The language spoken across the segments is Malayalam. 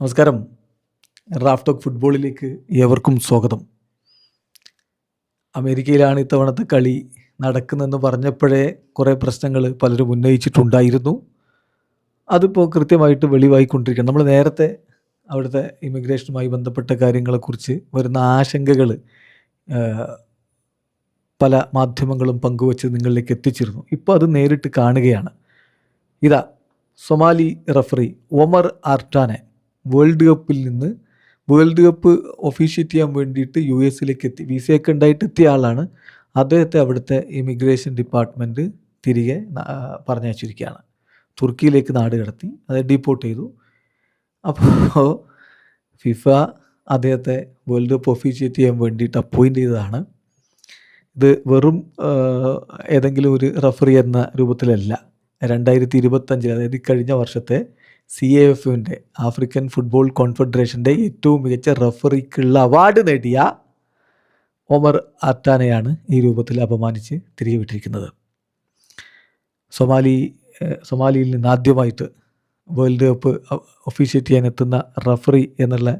നമസ്കാരം. റാഫ് ടോക്ക് ഫുട്ബോളിലേക്ക് ഏവർക്കും സ്വാഗതം. അമേരിക്കയിലാണ് ഇത്തവണത്തെ കളി നടക്കുന്നതെന്ന് പറഞ്ഞപ്പോഴേ കുറേ പ്രശ്നങ്ങൾ പലരും ഉന്നയിച്ചിട്ടുണ്ടായിരുന്നു. അതിപ്പോൾ കൃത്യമായിട്ട് വെളിവായിക്കൊണ്ടിരിക്കുകയാണ്. നമ്മൾ നേരത്തെ അവിടുത്തെ ഇമിഗ്രേഷനുമായി ബന്ധപ്പെട്ട കാര്യങ്ങളെക്കുറിച്ച് വരുന്ന ആശങ്കകൾ പല മാധ്യമങ്ങളും പങ്കുവച്ച് നിങ്ങളിലേക്ക് എത്തിച്ചിരുന്നു. ഇപ്പോൾ അത് നേരിട്ട് കാണുകയാണ്. ഇതാ സൊമാലി റഫറി ഒമർ ആർട്ടാനെ വേൾഡ് കപ്പ് ഒഫീഷ്യേറ്റ് ചെയ്യാൻ വേണ്ടിയിട്ട് US എത്തി. വിസയൊക്കെ ഉണ്ടായിട്ട് എത്തിയ ആളാണ്. അദ്ദേഹത്തെ അവിടുത്തെ ഇമിഗ്രേഷൻ ഡിപ്പാർട്ട്മെൻറ്റ് തിരികെ പറഞ്ഞയച്ചിരിക്കുകയാണ്. തുർക്കിയിലേക്ക് നാട് കടത്തി, അത് ഡീപ്പോർട്ട് ചെയ്തു. അപ്പോൾ ഫിഫ അദ്ദേഹത്തെ വേൾഡ് കപ്പ് ഒഫീഷ്യേറ്റ് ചെയ്യാൻ വേണ്ടിയിട്ട് അപ്പോയിൻ്റ് ചെയ്തതാണ്. ഇത് വെറും ഏതെങ്കിലും ഒരു റഫറി എന്ന രൂപത്തിലല്ല. 2025 അതായത് കഴിഞ്ഞ വർഷത്തെ CAFൻ്റെ ആഫ്രിക്കൻ ഫുട്ബോൾ കോൺഫെഡറേഷൻ്റെ ഏറ്റവും മികച്ച റഫറിക്കുള്ള അവാർഡ് നേടിയ ഒമർ ആർട്ടാനെയാണ് ഈ രൂപത്തിൽ അപമാനിച്ച് തിരികെ വിട്ടിരിക്കുന്നത്. സൊമാലിയിൽ നിന്ന് ആദ്യമായിട്ട് വേൾഡ് കപ്പ് ഒഫീഷ്യേറ്റ് ചെയ്യാൻ എത്തുന്ന റഫറി എന്നുള്ള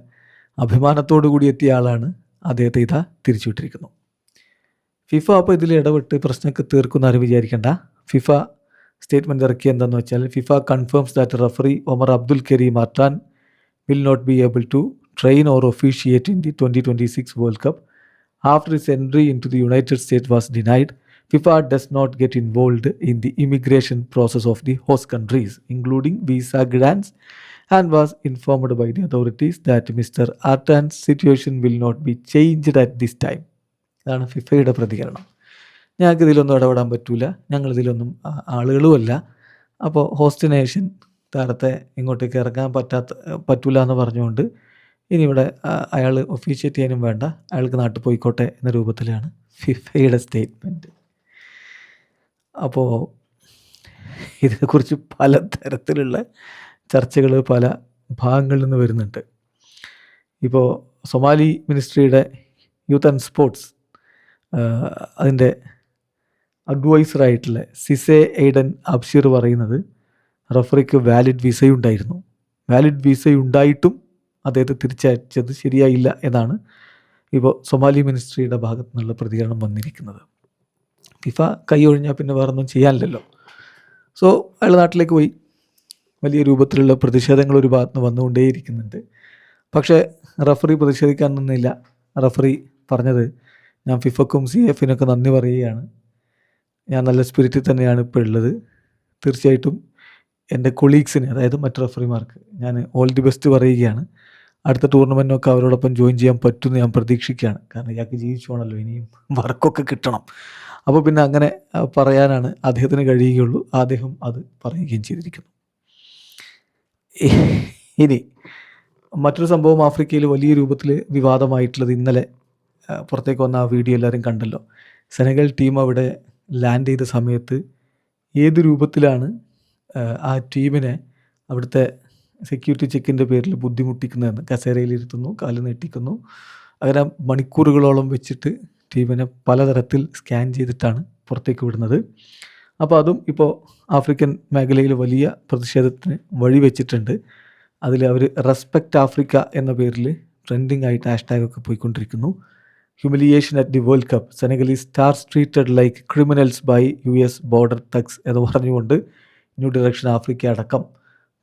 അഭിമാനത്തോടു കൂടി എത്തിയ ആളാണ് അദ്ദേഹത്തെ ഇതാ തിരിച്ചുവിട്ടിരിക്കുന്നു. ഫിഫ അപ്പോൾ ഇതിൽ ഇടപെട്ട് പ്രശ്നമൊക്കെ തീർക്കുന്ന ആരും വിചാരിക്കേണ്ട. ഫിഫ സ്റ്റേറ്റ്മെൻറ്റ് ഇറക്കി എന്താണെന്ന് വെച്ചാൽ, FIFA confirms that referee Omar Abdul Kareem Artan will not be able to train or officiate in the 2026 World Cup after his entry in to the United States was denied. FIFA does not get involved in the immigration process of the host countries including visa grants and was informed by the authorities that Mr Artan's situation will not be changed at this time. ഇതാണ് ഫിഫയുടെ പ്രതികരണം. ഞങ്ങൾക്ക് ഇതിലൊന്നും ഇടപെടാൻ പറ്റൂല, ഞങ്ങളിതിലൊന്നും ആളുകളുമല്ല. അപ്പോൾ ഹോസ്റ്റ് നേഷൻ താരത്തെ ഇങ്ങോട്ടേക്ക് ഇറങ്ങാൻ പറ്റൂല എന്ന് പറഞ്ഞുകൊണ്ട് ഇനി ഇവിടെ അയാൾ ഒഫീഷ്യേറ്റ് ചെയ്യാനും വേണ്ട, അയാൾക്ക് നാട്ടിൽ പോയിക്കോട്ടെ എന്ന രൂപത്തിലാണ് ഫിഫയുടെ സ്റ്റേറ്റ്മെൻറ്റ്. അപ്പോൾ ഇതിനെക്കുറിച്ച് പലതരത്തിലുള്ള ചർച്ചകൾ പല ഭാഗങ്ങളിൽ നിന്ന് വരുന്നുണ്ട്. ഇപ്പോൾ സൊമാലി മിനിസ്ട്രിയുടെ യൂത്ത് ആൻഡ് സ്പോർട്സ് അതിൻ്റെ അഡ്വൈസറായിട്ടുള്ള സിസെ എയ്ഡൻ അബ്ഷിർ പറയുന്നത് റഫറിക്ക് വാലിഡ് വിസയുണ്ടായിരുന്നു. വാലിഡ് വിസയുണ്ടായിട്ടും അദ്ദേഹത്തെ തിരിച്ചയച്ചത് ശരിയായില്ല എന്നാണ് ഇപ്പോൾ സൊമാലി മിനിസ്ട്രിയുടെ ഭാഗത്തു നിന്നുള്ള പ്രതികരണം വന്നിരിക്കുന്നത്. ഫിഫ കൈ ഒഴിഞ്ഞാൽ പിന്നെ വേറൊന്നും ചെയ്യാനില്ലല്ലോ. സോ അയാൾ നാട്ടിലേക്ക് പോയി. വലിയ രൂപത്തിലുള്ള പ്രതിഷേധങ്ങൾ ഒരു ഭാഗത്ത് നിന്ന് വന്നുകൊണ്ടേയിരിക്കുന്നുണ്ട്. പക്ഷേ റഫറി പ്രതിഷേധിക്കാൻ നിന്നില്ല. റഫറി പറഞ്ഞത്, ഞാൻ ഫിഫക്കും CAFനൊക്കെ നന്ദി പറയുകയാണ്, ഞാൻ നല്ല സ്പിരിറ്റിൽ തന്നെയാണ് ഇപ്പോൾ ഉള്ളത്. തീർച്ചയായിട്ടും എൻ്റെ കൊളീഗ്സിന്, അതായത് മറ്റ് റഫറിമാർക്ക് ഞാൻ ഓൾ ദി ബെസ്റ്റ് പറയുകയാണ്. അടുത്ത ടൂർണമെൻറ്റിനൊക്കെ അവരോടൊപ്പം ജോയിൻ ചെയ്യാൻ പറ്റുമെന്ന് ഞാൻ പ്രതീക്ഷിക്കുകയാണ്. കാരണം ഇയാൾക്ക് ജീവിച്ചു പോകണമല്ലോ, ഇനിയും വർക്കൊക്കെ കിട്ടണം. അപ്പോൾ പിന്നെ അങ്ങനെ പറയാനാണ് അദ്ദേഹത്തിന് കഴിയുകയുള്ളൂ. അദ്ദേഹം അത് പറയുകയും ചെയ്തിരിക്കുന്നു. ഇനി മറ്റൊരു സംഭവം ആഫ്രിക്കയിൽ വലിയ രൂപത്തിൽ വിവാദമായിട്ടുള്ളത്, ഇന്നലെ പുറത്തേക്ക് വന്ന ആ വീഡിയോ എല്ലാവരും കണ്ടല്ലോ. സെനഗൽ ടീം അവിടെ ലാൻഡ് ചെയ്ത സമയത്ത് ഏത് രൂപത്തിലാണ് ആ ടീമിനെ അവിടുത്തെ സെക്യൂരിറ്റി ചെക്കിൻ്റെ പേരിൽ ബുദ്ധിമുട്ടിക്കുന്നതെന്ന്. കസേരയിലിരുത്തുന്നു, കാല് നീട്ടിക്കുന്നു, അങ്ങനെ മണിക്കൂറുകളോളം വെച്ചിട്ട് ടീമിനെ പലതരത്തിൽ സ്കാൻ ചെയ്തിട്ടാണ് പുറത്തേക്ക് വിടുന്നത്. അപ്പോൾ അതും ഇപ്പോൾ ആഫ്രിക്കൻ മേഖലയിൽ വലിയ പ്രതിഷേധത്തിന് വഴിവെച്ചിട്ടുണ്ട്. അതിൽ അവർ റെസ്പെക്റ്റ് ആഫ്രിക്ക എന്ന പേരിൽ ട്രെൻഡിങ് ആയിട്ട് ഹാഷ്ടാഗൊക്കെ പോയിക്കൊണ്ടിരിക്കുന്നു. Humiliation at the world cup, Senegalese stars treated like criminals by US border thugs എന്ന് പറഞ്ഞുകൊണ്ട് ന്യൂ ഡയറക്ഷൻ ആഫ്രിക്ക അടക്കം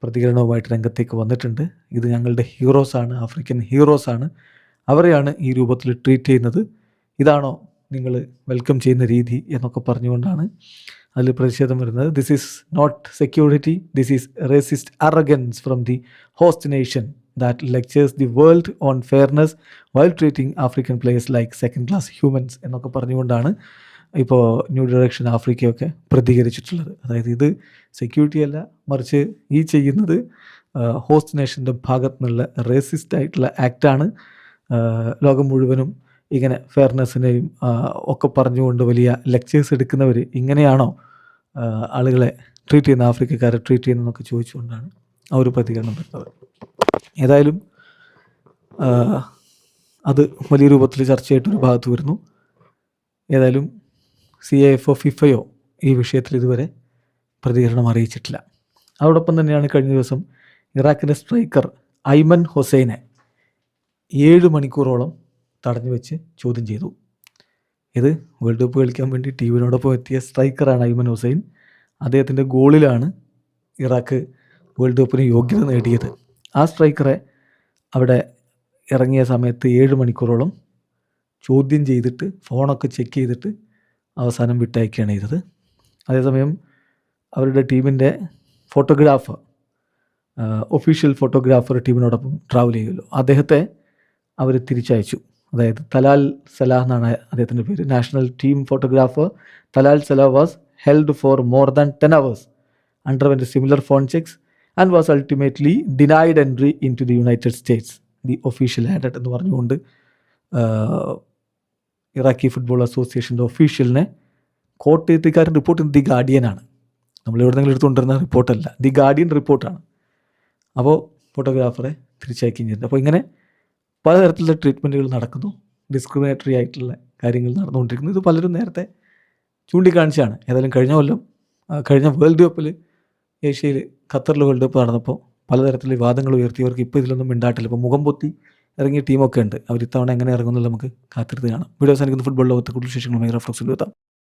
പ്രതികരണവുമായിട്ട് രംഗത്തേക്ക് വന്നിട്ടുണ്ട്. ഇത് ഞങ്ങളുടെ ഹീറോസാണ്, ആഫ്രിക്കൻ ഹീറോസാണ്, അവരെയാണ് ഈ രൂപത്തിൽ ട്രീറ്റ് ചെയ്യുന്നത്, ഇതാണോ നിങ്ങൾ വെൽക്കം ചെയ്യുന്ന രീതി എന്നൊക്കെ പറഞ്ഞുകൊണ്ടാണ് അതിൽ പ്രതിഷേധം വരുന്നത്. This is not security, this is racist arrogance from the host nation that lectures the world on fairness while treating African players like second class humans എന്നൊക്കെ പറഞ്ഞുകൊണ്ടാണ് ഇപ്പോൾ ന്യൂ ഡയറക്ഷൻ ആഫ്രിക്കയൊക്കെ പ്രതികരിച്ചിട്ടുള്ളത്. അതായത് ഇത് സെക്യൂരിറ്റി അല്ല, മറിച്ച് ഈ ചെയ്യുന്നത് ഹോസ്റ്റ് നേഷൻ്റെ ഭാഗത്തു നിന്നുള്ള റേസിസ്റ്റ് ആയിട്ടുള്ള ആക്റ്റാണ്. ലോകം മുഴുവനും ഇങ്ങനെ ഫെയർനെസ്സിനെയും ഒക്കെ പറഞ്ഞുകൊണ്ട് വലിയ ലെക്ചേഴ്സ് എടുക്കുന്നവർ ഇങ്ങനെയാണോ ആളുകളെ ട്രീറ്റ് ചെയ്യുന്ന, ആഫ്രിക്കക്കാരെ ട്രീറ്റ് ചെയ്യുന്നതെന്നൊക്കെ ചോദിച്ചുകൊണ്ടാണ് ആ ഒരു പ്രതികരണം വരുന്നത്. ഏതായാലും അത് വലിയ രൂപത്തിൽ ചർച്ചയായിട്ടൊരു ഭാഗത്ത് വരുന്നു. ഏതായാലും CAFO ഫിഫയോ ഈ വിഷയത്തിൽ ഇതുവരെ പ്രതികരണം അറിയിച്ചിട്ടില്ല. അതോടൊപ്പം തന്നെയാണ് കഴിഞ്ഞ ദിവസം ഇറാഖിൻ്റെ സ്ട്രൈക്കർ ഐമൻ ഹുസൈനെ 7 മണിക്കൂറോളം തടഞ്ഞു വെച്ച് ചോദ്യം ചെയ്തു. ഇത് വേൾഡ് കപ്പ് കളിക്കാൻ വേണ്ടി ടീമിനോടൊപ്പം എത്തിയ സ്ട്രൈക്കറാണ് ഐമൻ ഹുസൈൻ. അദ്ദേഹത്തിൻ്റെ ഗോളിലാണ് ഇറാഖ് വേൾഡ് കപ്പിന് യോഗ്യത നേടിയത്. ആ സ്ട്രൈക്കറെ അവിടെ ഇറങ്ങിയ സമയത്ത് 7 മണിക്കൂറോളം ചോദ്യം ചെയ്തിട്ട് ഫോണൊക്കെ ചെക്ക് ചെയ്തിട്ട് അവസാനം വിട്ടയക്കുകയാണ് ചെയ്തത്. അതേസമയം അവരുടെ ടീമിൻ്റെ ഫോട്ടോഗ്രാഫർ, ഒഫീഷ്യൽ ഫോട്ടോഗ്രാഫർ ടീമിനോടൊപ്പം ട്രാവൽ ചെയ്യുമല്ലോ, അദ്ദേഹത്തെ അവർ തിരിച്ചയച്ചു. അതായത് തലാൽ സലാഹ് എന്നാണ് അദ്ദേഹത്തിൻ്റെ പേര്. National team photographer Talal Salah was held for more than 10 hours, underwent similar phone checks and was ultimately denied entry into the United States, the official added എന്ന് പറഞ്ഞുകൊണ്ട് ഇറാഖി ഫുട്ബോൾ അസോസിയേഷൻ്റെ ഒഫീഷ്യലിനെ കോട്ടയത്തുകാരൻ റിപ്പോർട്ട് ചെയ്യുന്നത് ദി ഗാർഡിയനാണ്. നമ്മൾ എവിടെന്നെങ്കിലും എടുത്തുകൊണ്ടിരുന്ന റിപ്പോർട്ടല്ല, ദി ഗാർഡിയൻ റിപ്പോർട്ടാണ്. അപ്പോൾ ഫോട്ടോഗ്രാഫറെ തിരിച്ചയക്കുകയും ചെയ്തിട്ടുണ്ട്. അപ്പോൾ ഇങ്ങനെ പലതരത്തിലുള്ള ട്രീറ്റ്മെൻറ്റുകൾ നടക്കുന്നു, ഡിസ്ക്രിമിനേറ്ററി ആയിട്ടുള്ള കാര്യങ്ങൾ നടന്നുകൊണ്ടിരിക്കുന്നു. ഇത് പലരും നേരത്തെ ചൂണ്ടിക്കാണിച്ചാണ്. ഏതായാലും കഴിഞ്ഞ വേൾഡ് കപ്പിൽ ഏഷ്യയിൽ ഖത്തറിൽ വേൾഡ് കപ്പ് നടന്നപ്പോൾ പലതരത്തിലുള്ള വിവാദങ്ങൾ ഉയർത്തിയവർക്ക് ഇപ്പോൾ ഇതിലൊന്നും മിണ്ടാട്ടില്ല. ഇപ്പോൾ മുഖം പൊത്തി ഇറങ്ങിയ ടീമൊക്കെ ഉണ്ട്. അവർ ഇത്തവണ എങ്ങനെ ഇറങ്ങുന്നുള്ളത് നമുക്ക് കാത്തിരുന്ന് കാണാം. വീഡിയോ അവസാനിക്കുന്ന ഫുട്ബോൾ ലോകത്തെ കൂടുതൽ വിശേഷങ്ങളുമായി റഫ്ലക്സിൽ എത്താം.